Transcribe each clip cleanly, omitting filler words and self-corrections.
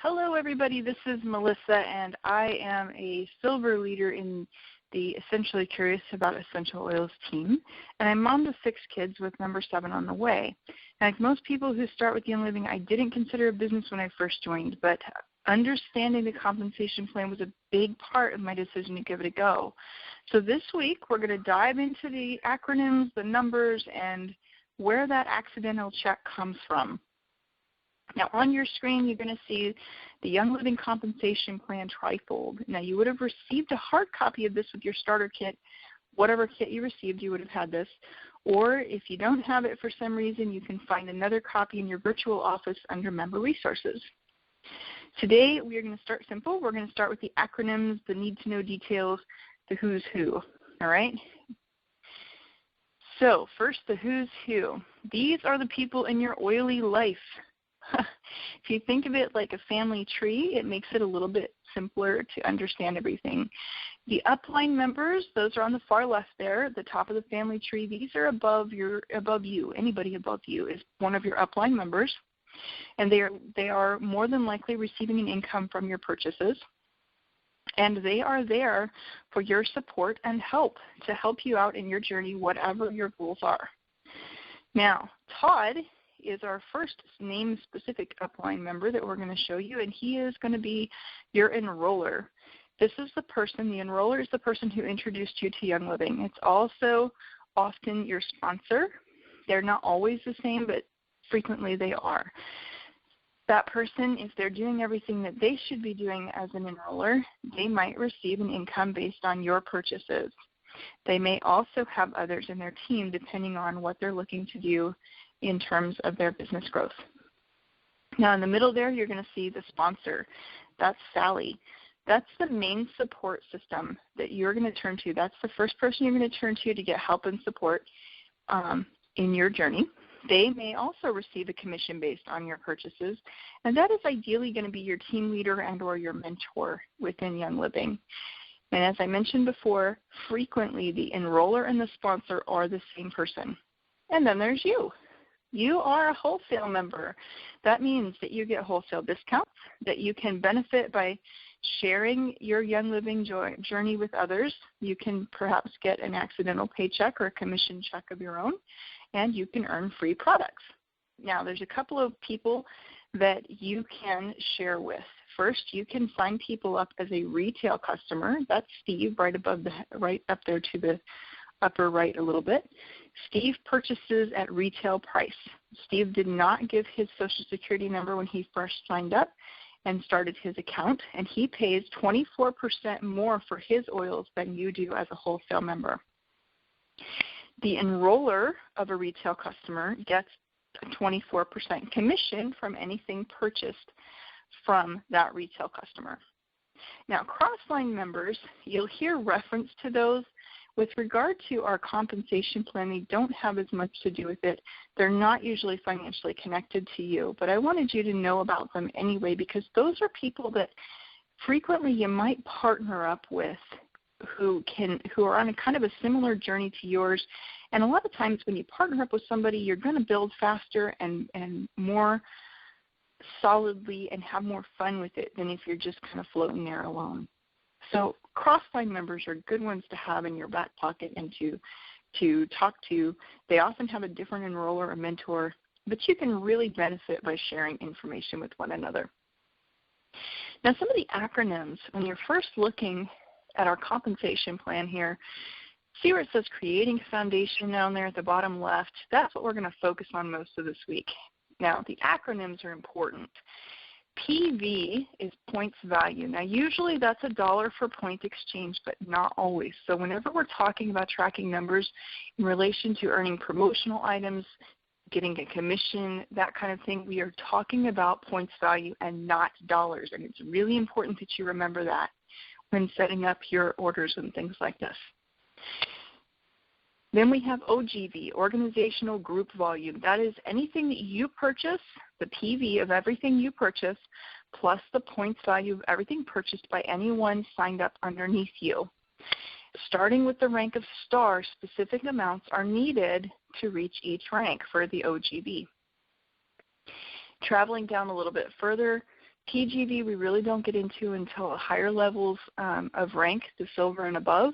Hello everybody, this is Melissa and I am a silver leader in the Essentially Curious About Essential Oils team, and I'm mom to 6 kids with number 7 on the way. And like most people who start with Young Living, I didn't consider a business when I first joined, but understanding the compensation plan was a big part of my decision to give it a go. So this week we're going to dive into the acronyms, the numbers, and where that accidental check comes from. Now on your screen you're going to see the Young Living Compensation Plan trifold. Now you would have received a hard copy of this with your starter kit. Whatever kit you received, you would have had this. Or if you don't have it for some reason, you can find another copy in your virtual office under Member Resources. Today we are going to start simple. We're going to start with the acronyms, the need-to-know details, the who's who. All right? So first, the who's who. These are the people in your oily life. If you think of it like a family tree, it makes it a little bit simpler to understand everything. The upline members, those are on the far left there, at the top of the family tree. These are above you. Anybody above you is one of your upline members, and they are more than likely receiving an income from your purchases, and they are there for your support and help to help you out in your journey, whatever your goals are. Now, Todd is our first name-specific upline member that we're going to show you, and he is going to be your enroller. This is the person, the enroller is the person who introduced you to Young Living. It's also often your sponsor. They're not always the same, but frequently they are. That person, if they're doing everything that they should be doing as an enroller, they might receive an income based on your purchases. They may also have others in their team depending on what they're looking to do in terms of their business growth. Now in the middle there, you're going to see the sponsor. That's Sally. That's the main support system that you're going to turn to. That's the first person you're going to turn to get help and support in your journey. They may also receive a commission based on your purchases, and that is ideally going to be your team leader and or your mentor within Young Living. And as I mentioned before, frequently the enroller and the sponsor are the same person. And then there's you. You are a wholesale member. That means that you get wholesale discounts, that you can benefit by sharing your Young Living journey with others. You can perhaps get an accidental paycheck or a commission check of your own, and you can earn free products. Now, there's a couple of people that you can share with. First, you can sign people up as a retail customer. That's Steve right up there to the upper right a little bit. Steve purchases at retail price. Steve did not give his Social Security number when he first signed up and started his account, and he pays 24% more for his oils than you do as a wholesale member. The enroller of a retail customer gets a 24% commission from anything purchased from that retail customer. Now, cross-line members, you'll hear reference to those. With regard to our compensation plan, they don't have as much to do with it. They're not usually financially connected to you, but I wanted you to know about them anyway because those are people that frequently you might partner up with who are on a kind of a similar journey to yours. And a lot of times when you partner up with somebody, you're going to build faster and more solidly and have more fun with it than if you're just kind of floating there alone. So cross-line members are good ones to have in your back pocket and to talk to. They often have a different enroller or mentor, but you can really benefit by sharing information with one another. Now some of the acronyms, when you're first looking at our compensation plan here, see where it says creating a foundation down there at the bottom left? That's what we're going to focus on most of this week. Now the acronyms are important. PV is points value. Now usually that's $1 for point exchange, but not always. So whenever we're talking about tracking numbers in relation to earning promotional items, getting a commission, that kind of thing, we are talking about points value and not dollars. And it's really important that you remember that when setting up your orders and things like this. Then we have OGV, Organizational Group Volume. That is anything that you purchase, the PV of everything you purchase, plus the points value of everything purchased by anyone signed up underneath you. Starting with the rank of star, specific amounts are needed to reach each rank for the OGV. Traveling down a little bit further PGV we really don't get into until higher levels of rank, the silver and above.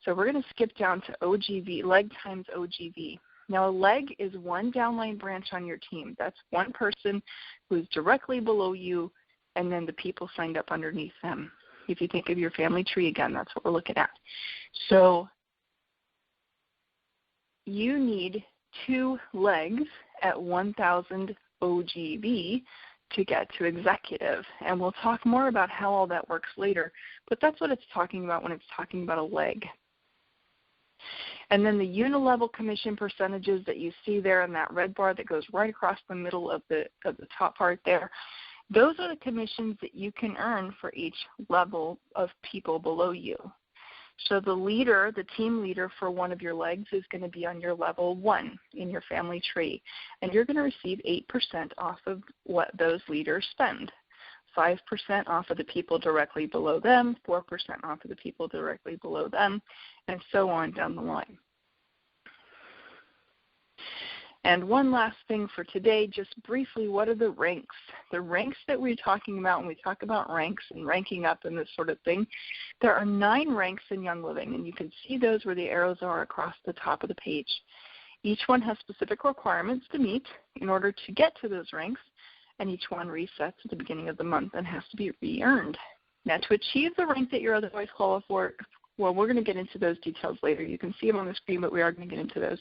So we're going to skip down to OGV, leg times OGV. Now a leg is one downline branch on your team. That's one person who is directly below you and then the people signed up underneath them. If you think of your family tree again, that's what we're looking at. So you need 2 legs at 1,000 OGV to get to executive. And we'll talk more about how all that works later. But that's what it's talking about when it's talking about a leg. And then the unilevel commission percentages that you see there in that red bar that goes right across the middle of the top part there, those are the commissions that you can earn for each level of people below you. So the leader, the team leader for one of your legs is going to be on your level 1 in your family tree. And you're going to receive 8% off of what those leaders spend. 5% off of the people directly below them, 4% off of the people directly below them, and so on down the line. And one last thing for today, just briefly, what are the ranks? The ranks that we're talking about when we talk about ranks and ranking up and this sort of thing, there are 9 ranks in Young Living, and you can see those where the arrows are across the top of the page. Each one has specific requirements to meet in order to get to those ranks, and each one resets at the beginning of the month and has to be re-earned. Now, to achieve the rank that you're otherwise qualified for, well, we're going to get into those details later. You can see them on the screen, but we are going to get into those.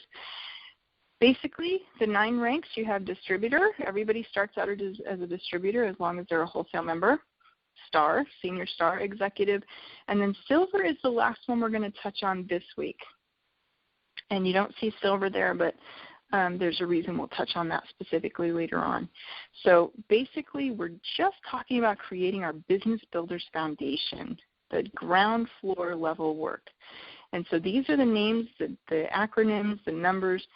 Basically, the 9 ranks, you have distributor. Everybody starts out as a distributor as long as they're a wholesale member. Star, senior star, executive. And then silver is the last one we're going to touch on this week. And you don't see silver there, but there's a reason we'll touch on that specifically later on. So basically, we're just talking about creating our business builder's foundation, the ground floor level work. And so these are the names, the acronyms, the numbers.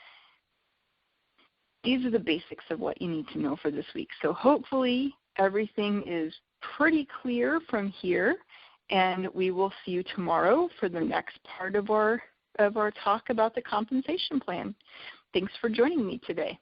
These are the basics of what you need to know for this week. So hopefully everything is pretty clear from here, and we will see you tomorrow for the next part of our talk about the compensation plan. Thanks for joining me today.